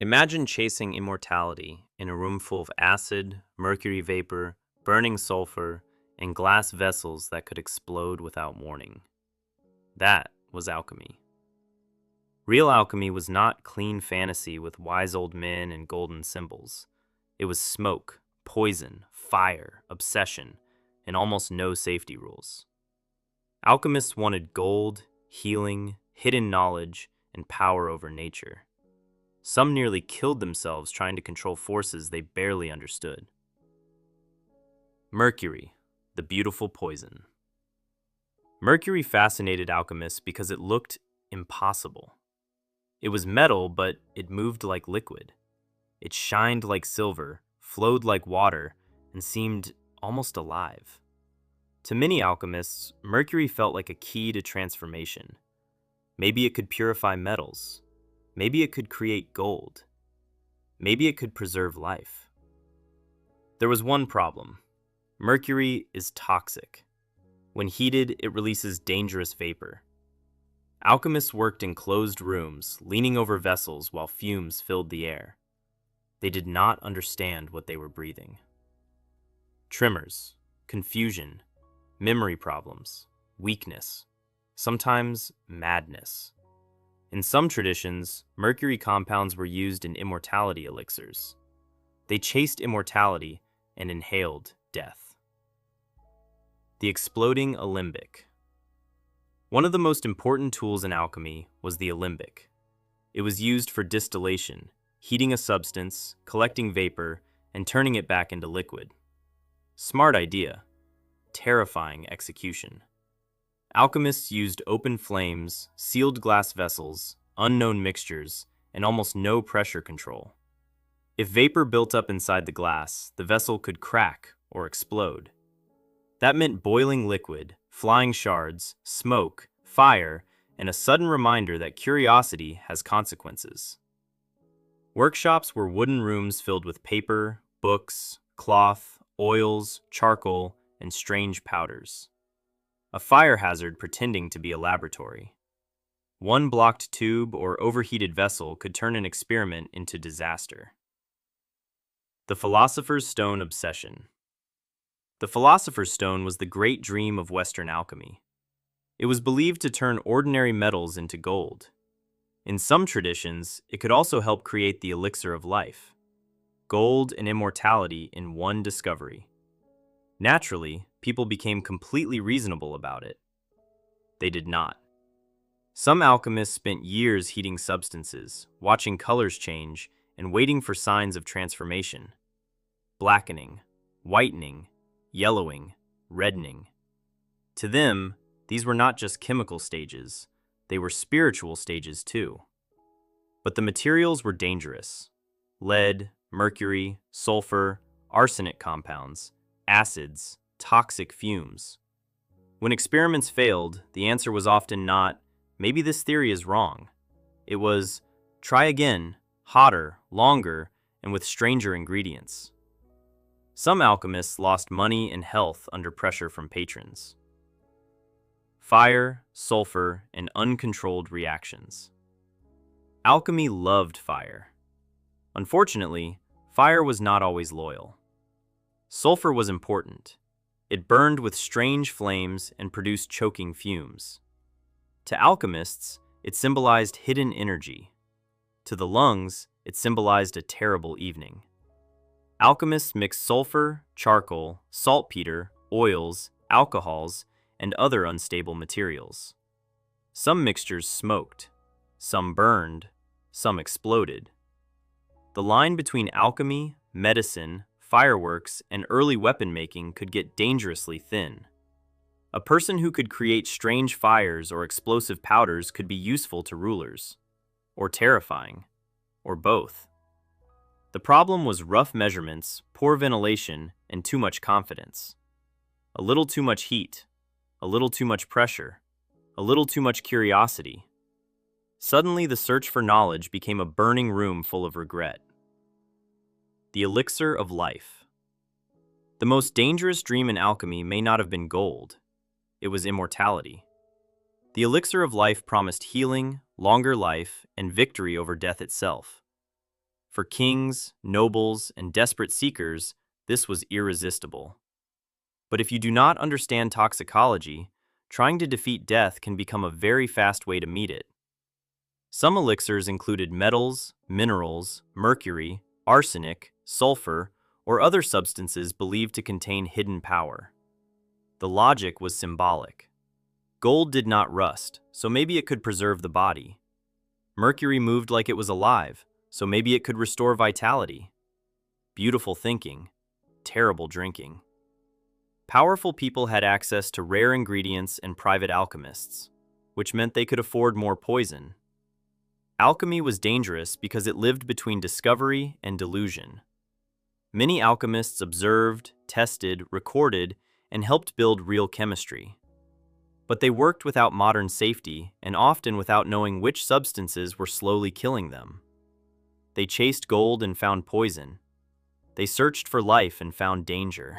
Imagine chasing immortality in a room full of acid, mercury vapor, burning sulfur, and glass vessels that could explode without warning. That was alchemy. Real alchemy was not clean fantasy with wise old men and golden symbols. It was smoke, poison, fire, obsession, and almost no safety rules. Alchemists wanted gold, healing, hidden knowledge, and power over nature. Some nearly killed themselves trying to control forces they barely understood. Mercury, the beautiful poison. Mercury fascinated alchemists because it looked impossible. It was metal, but it moved like liquid. It shined like silver, flowed like water, and seemed almost alive. To many alchemists, mercury felt like a key to transformation. Maybe it could purify metals. Maybe it could create gold. Maybe it could preserve life. There was one problem. Mercury is toxic. When heated, it releases dangerous vapor. Alchemists worked in closed rooms, leaning over vessels while fumes filled the air. They did not understand what they were breathing. Tremors, confusion, memory problems, weakness, sometimes madness. In some traditions, mercury compounds were used in immortality elixirs. They chased immortality and inhaled death. The exploding alembic. One of the most important tools in alchemy was the alembic. It was used for distillation, heating a substance, collecting vapor, and turning it back into liquid. Smart idea. Terrifying execution. Alchemists used open flames, sealed glass vessels, unknown mixtures, and almost no pressure control. If vapor built up inside the glass, the vessel could crack or explode. That meant boiling liquid, flying shards, smoke, fire, and a sudden reminder that curiosity has consequences. Workshops were wooden rooms filled with paper, books, cloth, oils, charcoal, and strange powders. A fire hazard pretending to be a laboratory. One blocked tube or overheated vessel could turn an experiment into disaster. The Philosopher's Stone obsession. The Philosopher's Stone was the great dream of Western alchemy. It was believed to turn ordinary metals into gold. In some traditions, it could also help create the elixir of life. Gold and immortality in one discovery. Naturally, people became completely reasonable about it. They did not. Some alchemists spent years heating substances, watching colors change, and waiting for signs of transformation. Blackening, whitening, yellowing, reddening. To them, these were not just chemical stages, they were spiritual stages too. But the materials were dangerous. Lead, mercury, sulfur, arsenic compounds, acids, toxic fumes. When experiments failed, the answer was often not, maybe this theory is wrong. It was, try again, hotter, longer, and with stranger ingredients. Some alchemists lost money and health under pressure from patrons. Fire, sulfur, and uncontrolled reactions. Alchemy loved fire. Unfortunately, fire was not always loyal. Sulfur was important. It burned with strange flames and produced choking fumes. To alchemists, it symbolized hidden energy. To the lungs, it symbolized a terrible evening. Alchemists mixed sulfur, charcoal, saltpeter, oils, alcohols, and other unstable materials. Some mixtures smoked, some burned, some exploded. The line between alchemy, medicine, fireworks, and early weapon making could get dangerously thin. A person who could create strange fires or explosive powders could be useful to rulers, or terrifying, or both. The problem was rough measurements, poor ventilation, and too much confidence. A little too much heat, a little too much pressure, a little too much curiosity. Suddenly, the search for knowledge became a burning room full of regret. The elixir of life. The most dangerous dream in alchemy may not have been gold. It was immortality. The elixir of life promised healing, longer life, and victory over death itself. For kings, nobles, and desperate seekers, this was irresistible. But if you do not understand toxicology, trying to defeat death can become a very fast way to meet it. Some elixirs included metals, minerals, mercury, arsenic, sulfur, or other substances believed to contain hidden power. The logic was symbolic. Gold did not rust, so maybe it could preserve the body. Mercury moved like it was alive, so maybe it could restore vitality. Beautiful thinking, terrible drinking. Powerful people had access to rare ingredients and private alchemists, which meant they could afford more poison. Alchemy was dangerous because it lived between discovery and delusion. Many alchemists observed, tested, recorded, and helped build real chemistry. But they worked without modern safety and often without knowing which substances were slowly killing them. They chased gold and found poison. They searched for life and found danger.